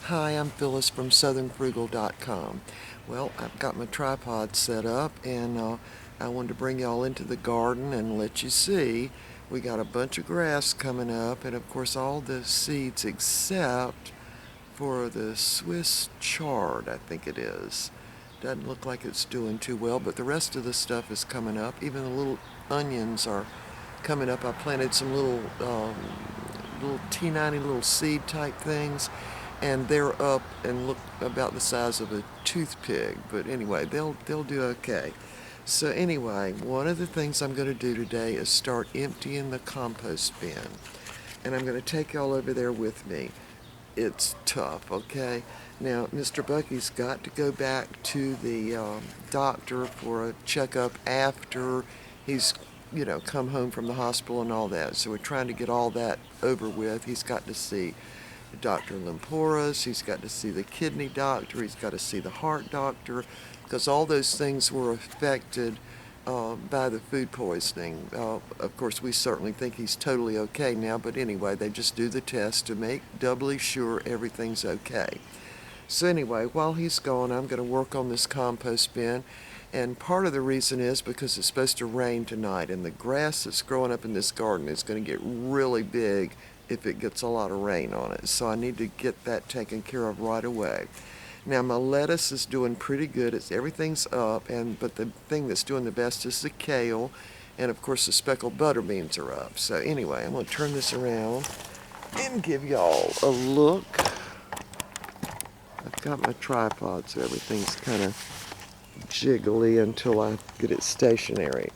Hi, I'm Phyllis from southernfrugal.com. Well, I've got my tripod set up and I wanted to bring y'all into the garden and let you see. We got a bunch of grass coming up and of course all the seeds except for the Swiss chard, I think it is. Doesn't look like it's doing too well, but the rest of the stuff is coming up. Even the little onions are coming up. I planted some little teeny little seed type things, and they're up and look about the size of a toothpick. But anyway, they'll do okay. So anyway, one of the things I'm going to do today is start emptying the compost bin, and I'm going to take y'all over there with me. It's tough, okay? Now, Mr. Bucky's got to go back to the doctor for a checkup after he's, come home from the hospital and all that. So we're trying to get all that over with. He's got to see Dr. Limporas, he's got to see the kidney doctor, he's got to see the heart doctor, because all those things were affected by the food poisoning. Of course, we certainly think he's totally okay now, but anyway, they just do the test to make doubly sure everything's okay. So anyway, while he's gone, I'm going to work on this compost bin, and part of the reason is because it's supposed to rain tonight, and the grass that's growing up in this garden is going to get really big if it gets a lot of rain on it. So I need to get that taken care of right away. Now my lettuce is doing pretty good. Everything's up, but the thing that's doing the best is the kale, and of course the speckled butter beans are up. So anyway, I'm going to turn this around and give y'all a look. I've got my tripod so everything's kind of jiggly until I get it stationary.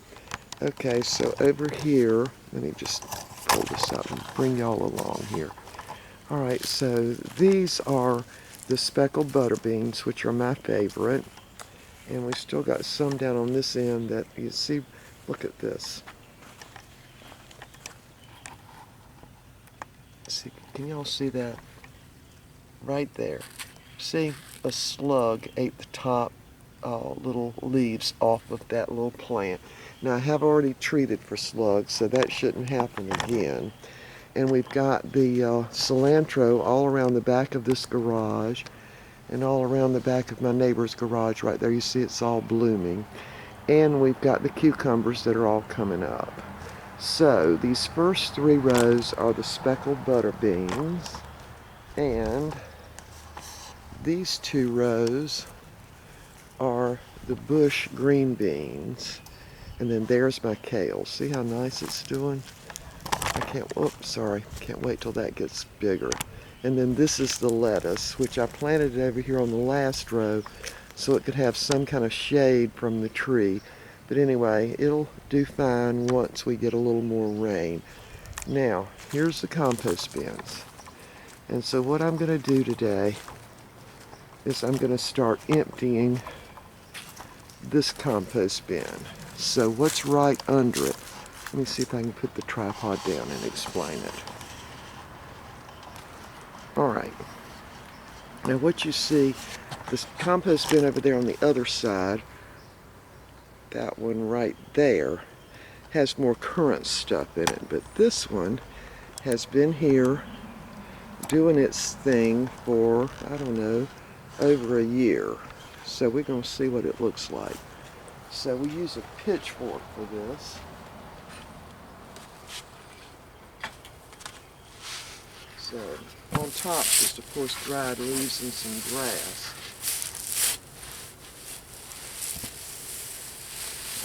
Okay, so over here, let me just pull this up and bring y'all along here. Alright, so these are the speckled butter beans, which are my favorite. And we still got some down on this end that you see. Look at this. See, can y'all see that? Right there. See, a slug ate the top little leaves off of that little plant. Now I have already treated for slugs, so that shouldn't happen again. And we've got the cilantro all around the back of this garage and all around the back of my neighbor's garage right there. You see it's all blooming. And we've got the cucumbers that are all coming up. So these first 3 rows are the speckled butter beans, and these 2 rows are the bush green beans, and then there's my kale. See how nice it's doing? Can't wait till that gets bigger. And then this is the lettuce, which I planted over here on the last row so it could have some kind of shade from the tree. But anyway, it'll do fine once we get a little more rain. Now, here's the compost bins. And so what I'm going to do today is I'm going to start emptying this compost bin. So what's right under it? Let me see if I can put the tripod down and explain it. Alright. Now what you see, this compost bin over there on the other side, that one right there, has more currant stuff in it. But this one has been here doing its thing for, I don't know, over a year. So we're going to see what it looks like. So we use a pitchfork for this. So on top just of course dried leaves and some grass.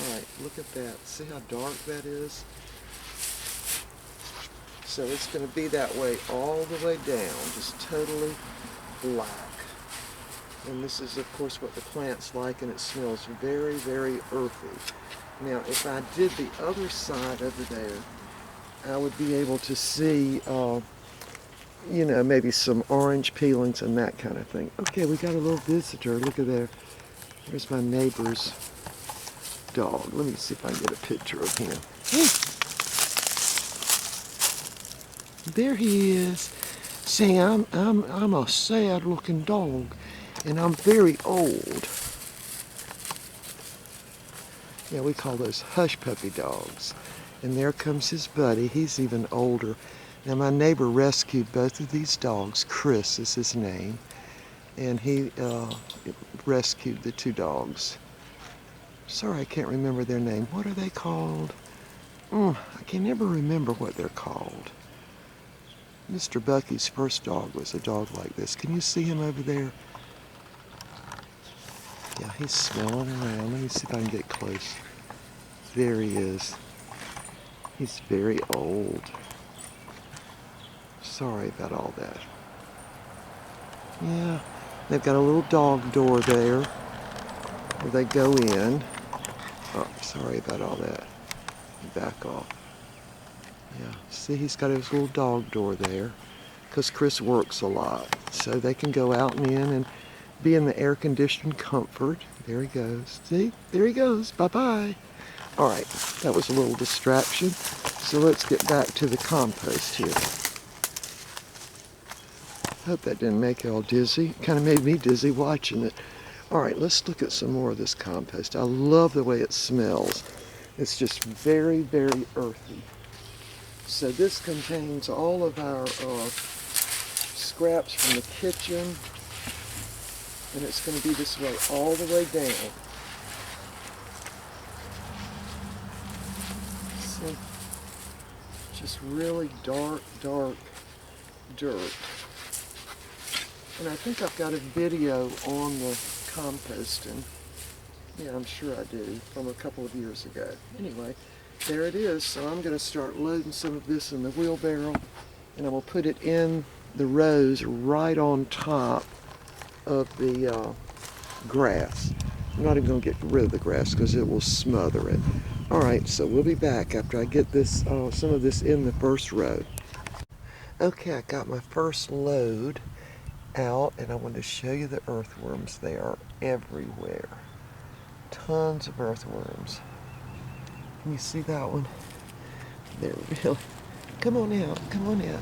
Alright, look at that. See how dark that is? So it's going to be that way all the way down, just totally black. And this is of course what the plant's like, and it smells very, very earthy. Now if I did the other side over there, I would be able to see maybe some orange peelings and that kind of thing. Okay, we got a little visitor. Look at there. There's my neighbor's dog. Let me see if I can get a picture of him. There he is. See, I'm a sad-looking dog, and I'm very old. Yeah, we call those hush puppy dogs. And there comes his buddy. He's even older. Now my neighbor rescued both of these dogs. Chris is his name. and he rescued the 2 dogs. Sorry, I can't remember their name. What are they called? I can never remember what they're called. Mr. Bucky's first dog was a dog like this. Can you see him over there? Yeah, he's smelling around. Let me see if I can get close. There he is. He's very old. Sorry about all that. Yeah, they've got a little dog door there where they go in. Oh, sorry about all that. Back off. Yeah, see, he's got his little dog door there because Chris works a lot. So they can go out and in and be in the air-conditioned comfort. There he goes. See? There he goes. Bye-bye. All right, that was a little distraction. So let's get back to the compost here. Hope that didn't make you all dizzy. Kind of made me dizzy watching it. All right, let's look at some more of this compost. I love the way it smells. It's just very, very earthy. So this contains all of our scraps from the kitchen, and it's going to be this way all the way down. See, just really dark, dark dirt. And I think I've got a video on the composting. Yeah, I'm sure I do, from a couple of years ago. Anyway, there it is. So I'm going to start loading some of this in the wheelbarrow, and I will put it in the rows right on top of the grass. I'm not even going to get rid of the grass because it will smother it. All right, so we'll be back after I get this some of this in the first row. Okay, I got my first load out, and I want to show you the earthworms. They are everywhere. Tons of earthworms. Can you see that one? They're really... Come on out. Come on out.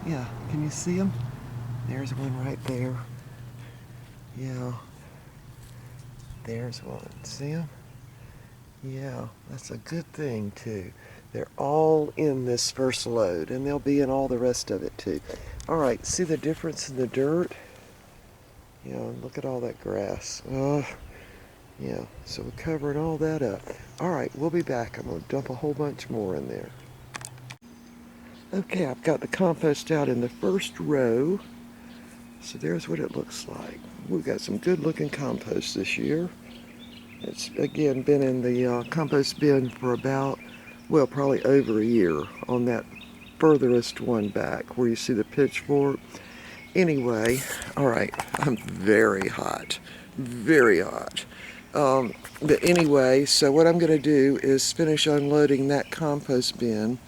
Yeah, can you see them? There's one right there. Yeah. There's one. See them? Yeah, that's a good thing too. They're all in this first load, and they'll be in all the rest of it too. All right, see the difference in the dirt? Yeah, look at all that grass. Yeah, so we're covering all that up. All right, we'll be back. I'm going to dump a whole bunch more in there. Okay, I've got the compost out in the first row. So there's what it looks like. We've got some good looking compost this year. It's, again, been in the compost bin for about, well, probably over a year on that furthest one back where you see the pitchfork. Anyway, all right, I'm very hot, very hot. But anyway, so what I'm going to do is finish unloading that compost bin.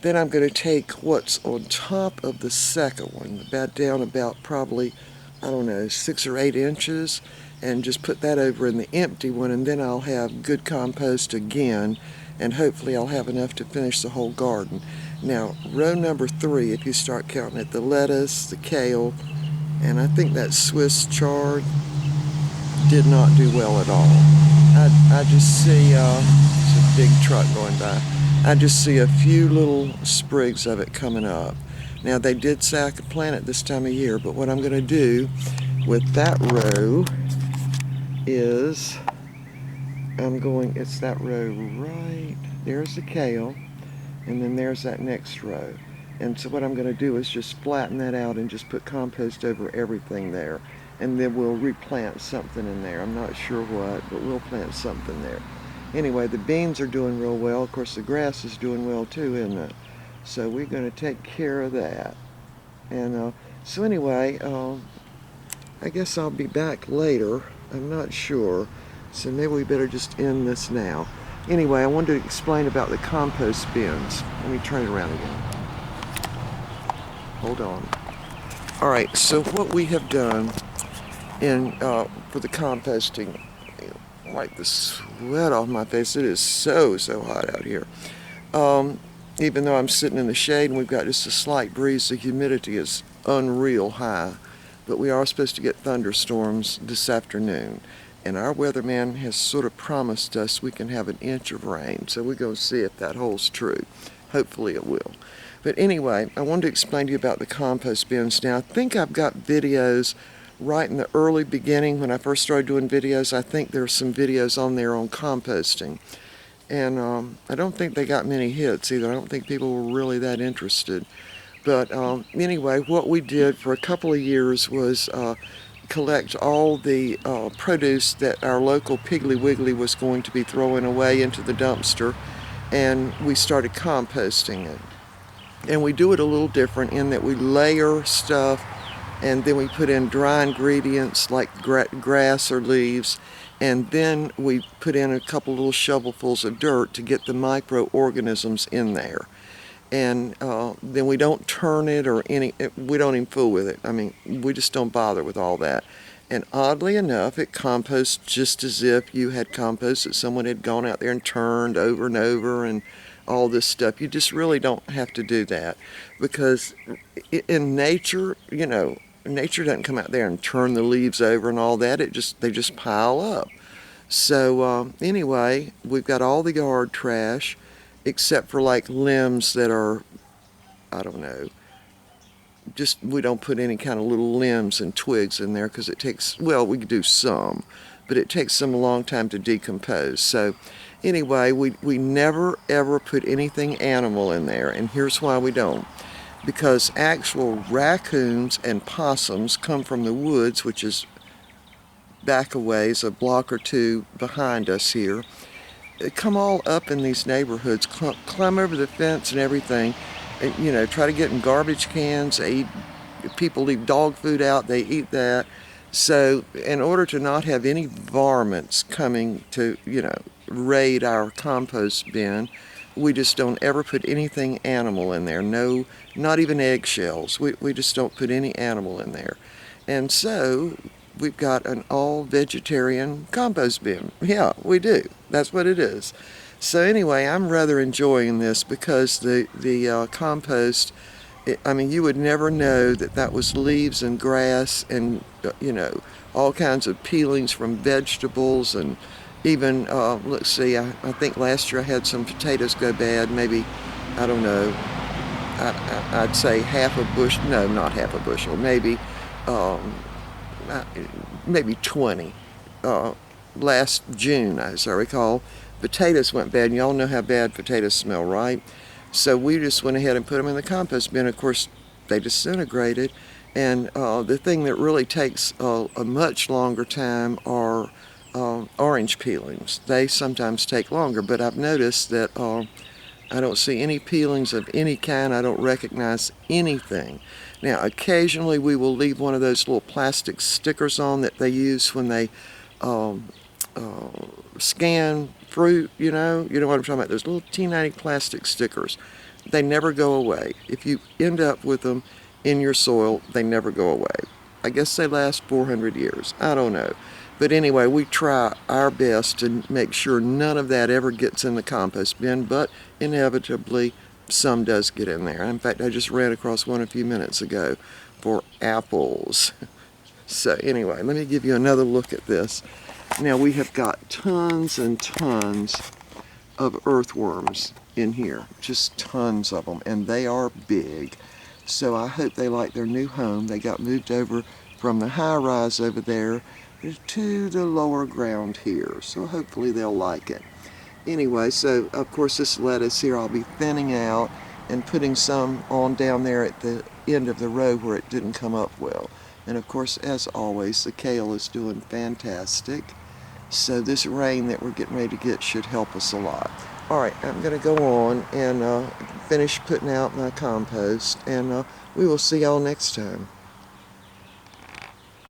Then I'm going to take what's on top of the second one, down about probably, I don't know, 6 or 8 inches, and just put that over in the empty one, and then I'll have good compost again, and hopefully I'll have enough to finish the whole garden. Now, row number 3, if you start counting it, the lettuce, the kale, and I think that Swiss chard did not do well at all. I just see, it's a big truck going by. I just see a few little sprigs of it coming up. Now, they did say I could plant it this time of year, but what I'm going to do with that row is it's that row right, there's the kale, and then there's that next row. And so what I'm going to do is just flatten that out and just put compost over everything there. And then we'll replant something in there. I'm not sure what, but we'll plant something there. Anyway, the beans are doing real well. Of course, the grass is doing well too, isn't it? So we're going to take care of that. And so anyway, I guess I'll be back later. I'm not sure. So maybe we better just end this now. Anyway, I wanted to explain about the compost bins. Let me turn it around again. Hold on. All right, so what we have done for the composting, wipe the sweat off my face. It is so hot out here. Even though I'm sitting in the shade and we've got just a slight breeze, the humidity is unreal high. But we are supposed to get thunderstorms this afternoon. And our weatherman has sort of promised us we can have an inch of rain. So we're going to see if that holds true. Hopefully it will. But anyway, I wanted to explain to you about the compost bins. Now, I think I've got videos right in the early beginning when I first started doing videos. I think there's some videos on there on composting. And I don't think they got many hits either. I don't think people were really that interested. But anyway, what we did for a couple of years was collect all the produce that our local Piggly Wiggly was going to be throwing away into the dumpster, and we started composting it. And we do it a little different in that we layer stuff, and then we put in dry ingredients like grass or leaves, and then we put in a couple little shovelfuls of dirt to get the microorganisms in there. And then we don't turn it or we don't even fool with it. I mean, we just don't bother with all that. And oddly enough, it composts just as if you had compost that someone had gone out there and turned over and over and all this stuff. You just really don't have to do that, because in nature, nature doesn't come out there and turn the leaves over and all that. They just pile up. So anyway, we've got all the yard trash, except for like limbs that are, I don't know, just we don't put any kind of little limbs and twigs in there because it takes, well, we could do some, but it takes them a long time to decompose. So anyway, we never ever put anything animal in there, and here's why we don't. Because actual raccoons and possums come from the woods, which is back a ways, a block or two behind us here. They come all up in these neighborhoods, climb over the fence and everything, and, try to get in garbage cans. People leave dog food out, they eat that. So in order to not have any varmints coming to, raid our compost bin, we just don't ever put anything animal in there. No, not even eggshells. We just don't put any animal in there. And so we've got an all-vegetarian compost bin. Yeah, we do. That's what it is. So anyway, I'm rather enjoying this because the compost, you would never know that was leaves and grass and, all kinds of peelings from vegetables, and even, let's see, I think last year I had some potatoes go bad, maybe, I don't know, I'd say half a bushel, no, not half a bushel, maybe 20. Last June, as I recall, potatoes went bad, and y'all know how bad potatoes smell, right? So we just went ahead and put them in the compost bin. Of course, they disintegrated, and the thing that really takes a much longer time are orange peelings. They sometimes take longer, but I've noticed that I don't see any peelings of any kind. I don't recognize anything. Now, occasionally we will leave one of those little plastic stickers on that they use when they scan fruit, you know what I'm talking about, those little teeny plastic stickers. They never go away. If you end up with them in your soil, they never go away. I guess they last 400 years. I don't know. But anyway, we try our best to make sure none of that ever gets in the compost bin, but inevitably some does get in there. In fact, I just ran across one a few minutes ago for apples. So anyway, let me give you another look at this. Now we have got tons and tons of earthworms in here, just tons of them, and they are big. So I hope they like their new home. They got moved over from the high-rise over there to the lower ground here, so hopefully they'll like it. Anyway, so of course this lettuce here I'll be thinning out and putting some on down there at the end of the row where it didn't come up well. And of course, as always, the kale is doing fantastic. So this rain that we're getting ready to get should help us a lot. Alright, I'm going to go on and finish putting out my compost, and we will see y'all next time.